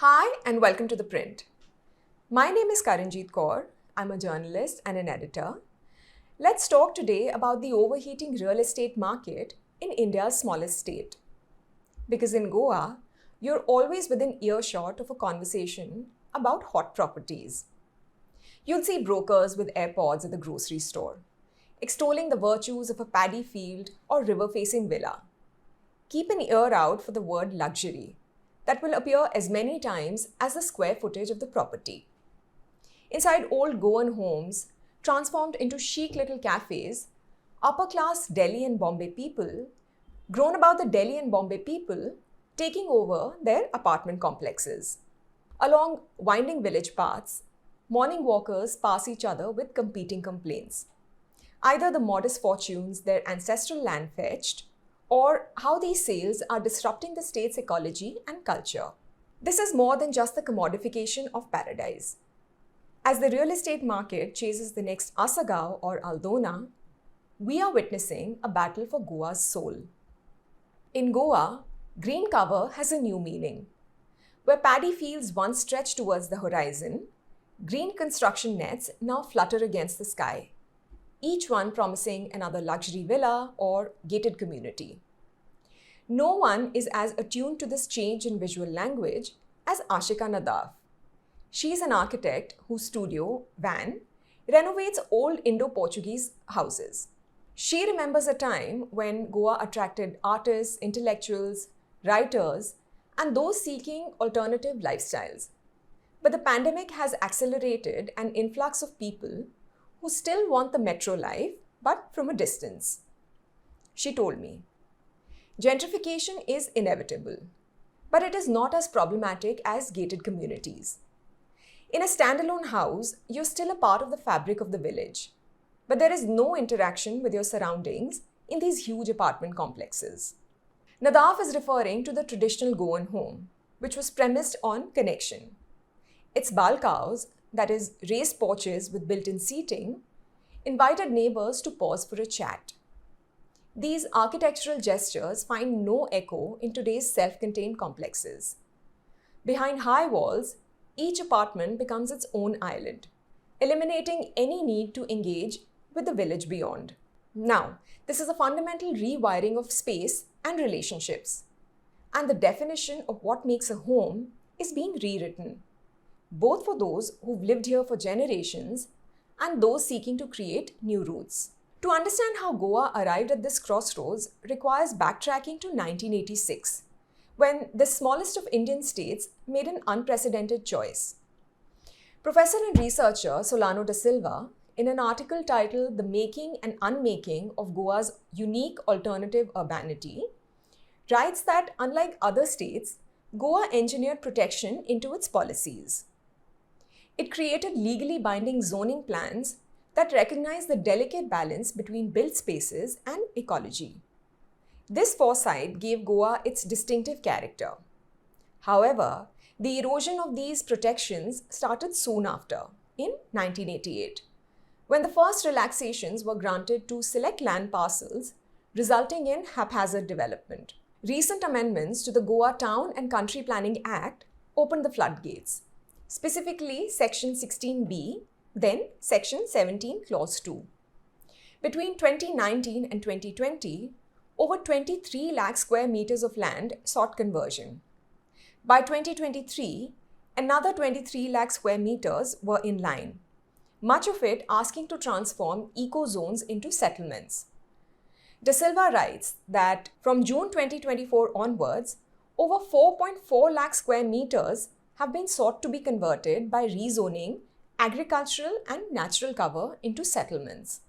Hi and welcome to The Print. My name is Karanjeet Kaur. I'm a journalist and an editor. Let's talk today about the overheating real estate market in India's smallest state. Because in Goa, you're always within earshot of a conversation about hot properties. You'll see brokers with AirPods at the grocery store, extolling the virtues of a paddy field or river-facing villa. Keep an ear out for the word luxury that will appear as many times as the square footage of the property. Inside old Goan homes, transformed into chic little cafes, upper-class Delhi and Bombay people, grown about the Delhi and Bombay people, taking over their apartment complexes. Along winding village paths, morning walkers pass each other with competing complaints. Either the modest fortunes their ancestral land fetched, or how these sales are disrupting the state's ecology and culture. This is more than just the commodification of paradise. As the real estate market chases the next Asagaon or Aldona, we are witnessing a battle for Goa's soul. In Goa, green cover has a new meaning. Where paddy fields once stretched towards the horizon, green construction nets now flutter against the sky, each one promising another luxury villa or gated community. No one is as attuned to this change in visual language as Ashika Nadav. She is an architect whose studio, Van, renovates old Indo-Portuguese houses. She remembers a time when Goa attracted artists, intellectuals, writers, and those seeking alternative lifestyles. But the pandemic has accelerated an influx of people who still want the metro life, but from a distance. She told me, gentrification is inevitable, but it is not as problematic as gated communities. In a standalone house, you're still a part of the fabric of the village, but there is no interaction with your surroundings in these huge apartment complexes. Nadav is referring to the traditional Goan home, which was premised on connection. Its balconies, that is, raised porches with built-in seating, invited neighbors to pause for a chat. These architectural gestures find no echo in today's self-contained complexes. Behind high walls, each apartment becomes its own island, eliminating any need to engage with the village beyond. Now, this is a fundamental rewiring of space and relationships, and the definition of what makes a home is being rewritten, both for those who've lived here for generations and those seeking to create new roots. To understand how Goa arrived at this crossroads requires backtracking to 1986, when the smallest of Indian states made an unprecedented choice. Professor and researcher Solano da Silva, in an article titled The Making and Unmaking of Goa's Unique Alternative Urbanity, writes that unlike other states, Goa engineered protection into its policies. It created legally binding zoning plans that recognize the delicate balance between built spaces and ecology. This foresight gave Goa its distinctive character. However, the erosion of these protections started soon after, in 1988, when the first relaxations were granted to select land parcels, resulting in haphazard development. Recent amendments to the Goa Town and Country Planning Act opened the floodgates, specifically Section 16B, then Section 17, Clause 2. Between 2019 and 2020, over 23 lakh square meters of land sought conversion. By 2023, another 23 lakh square meters were in line, much of it asking to transform eco-zones into settlements. Da Silva writes that from June 2024 onwards, over 4.4 lakh square meters have been sought to be converted by rezoning agricultural and natural cover into settlements.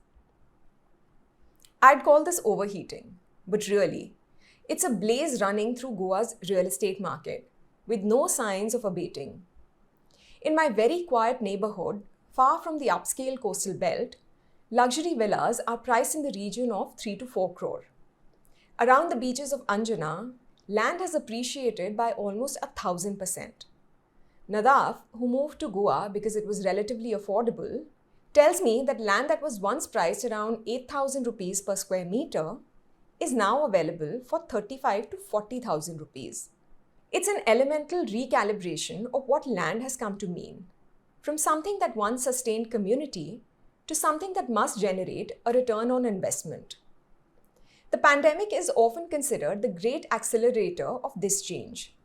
I'd call this overheating, but really, it's a blaze running through Goa's real estate market, with no signs of abating. In my very quiet neighborhood, far from the upscale coastal belt, luxury villas are priced in the region of 3 to 4 crore. Around the beaches of Anjana, land has appreciated by almost 1,000%. Nadav, who moved to Goa because it was relatively affordable, tells me that land that was once priced around 8,000 rupees per square meter is now available for 35 to 40,000 rupees. It's an elemental recalibration of what land has come to mean, from something that once sustained community to something that must generate a return on investment. The pandemic is often considered the great accelerator of this change.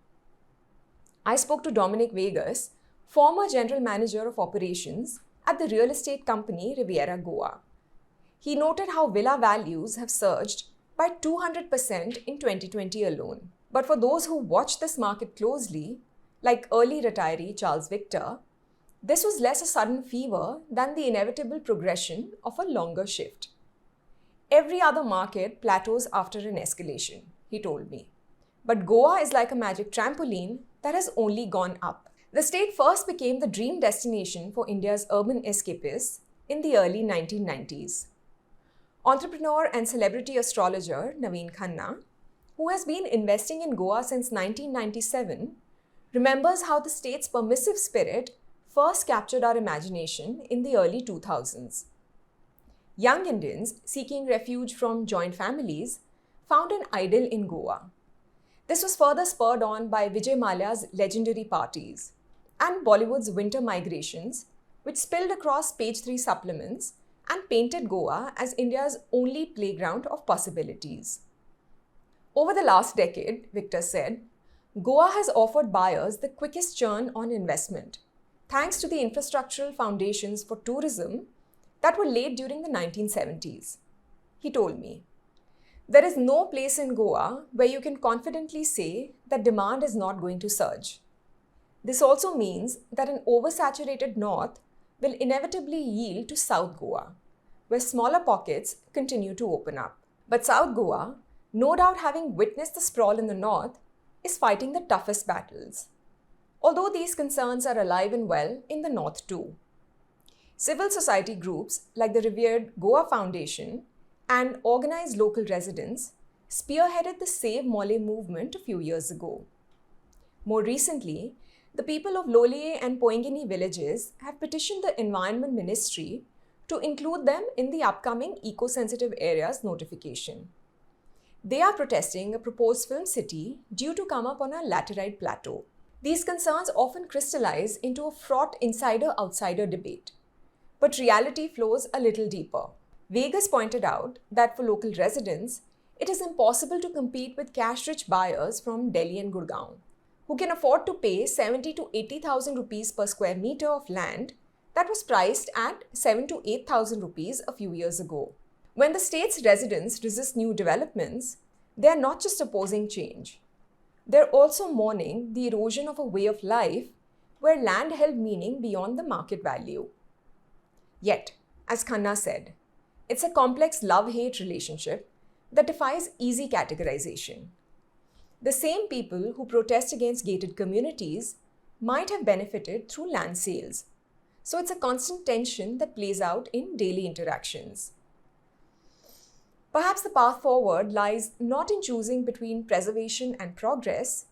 I spoke to Dominic Vegas, former general manager of operations at the real estate company Riviera Goa. He noted how villa values have surged by 200% in 2020 alone. But for those who watched this market closely, like early retiree Charles Victor, this was less a sudden fever than the inevitable progression of a longer shift. Every other market plateaus after an escalation, he told me. But Goa is like a magic trampoline that has only gone up. The state first became the dream destination for India's urban escapists in the early 1990s. Entrepreneur and celebrity astrologer Naveen Khanna, who has been investing in Goa since 1997, remembers how the state's permissive spirit first captured our imagination in the early 2000s. Young Indians seeking refuge from joint families found an idyll in Goa. This was further spurred on by Vijay Mallya's legendary parties and Bollywood's winter migrations, which spilled across page 3 supplements and painted Goa as India's only playground of possibilities. Over the last decade, Victor said, Goa has offered buyers the quickest churn on investment, thanks to the infrastructural foundations for tourism that were laid during the 1970s. He told me, there is no place in Goa where you can confidently say that demand is not going to surge. This also means that an oversaturated north will inevitably yield to South Goa, where smaller pockets continue to open up. But South Goa, no doubt having witnessed the sprawl in the north, is fighting the toughest battles. Although these concerns are alive and well in the north too. Civil society groups like the revered Goa Foundation and organized local residents spearheaded the Save Mole movement a few years ago. More recently, the people of Loliye and Poingini villages have petitioned the Environment Ministry to include them in the upcoming eco-sensitive areas notification. They are protesting a proposed film city due to come up on a laterite plateau. These concerns often crystallize into a fraught insider-outsider debate. But reality flows a little deeper. Vegas pointed out that for local residents, it is impossible to compete with cash-rich buyers from Delhi and Gurgaon, who can afford to pay 70 to 80,000 rupees per square meter of land that was priced at 7 to 8,000 rupees a few years ago. When the state's residents resist new developments, they are not just opposing change. They're also mourning the erosion of a way of life where land held meaning beyond the market value. Yet, as Khanna said, it's a complex love-hate relationship that defies easy categorization. The same people who protest against gated communities might have benefited through land sales. So it's a constant tension that plays out in daily interactions. Perhaps the path forward lies not in choosing between preservation and progress,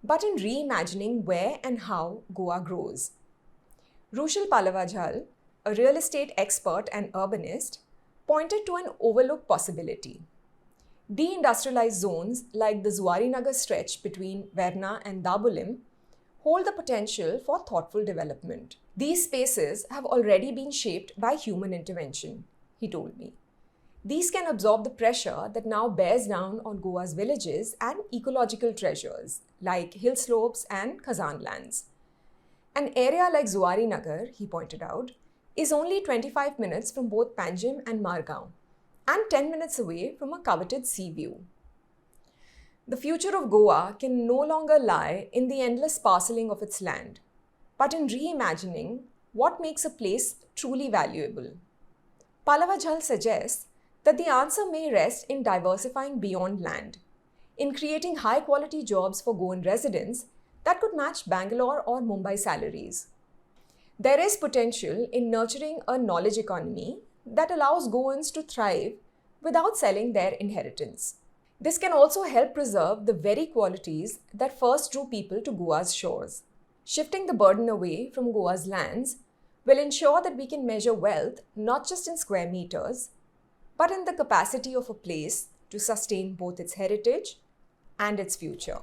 but in reimagining where and how Goa grows. Rushil Pallavajhal, a real estate expert and urbanist, pointed to an overlooked possibility. Deindustrialized zones like the Zuarinagar stretch between Verna and Dabolim hold the potential for thoughtful development. These spaces have already been shaped by human intervention, he told me. These can absorb the pressure that now bears down on Goa's villages and ecological treasures like hill slopes and Khazan lands. An area like Zuarinagar, he pointed out, is only 25 minutes from both Panjim and Margao and 10 minutes away from a coveted sea view. The future of Goa can no longer lie in the endless parceling of its land, but in reimagining what makes a place truly valuable. Pallavajhal suggests that the answer may rest in diversifying beyond land, in creating high-quality jobs for Goan residents that could match Bangalore or Mumbai salaries. There is potential in nurturing a knowledge economy that allows Goans to thrive without selling their inheritance. This can also help preserve the very qualities that first drew people to Goa's shores. Shifting the burden away from Goa's lands will ensure that we can measure wealth not just in square meters, but in the capacity of a place to sustain both its heritage and its future.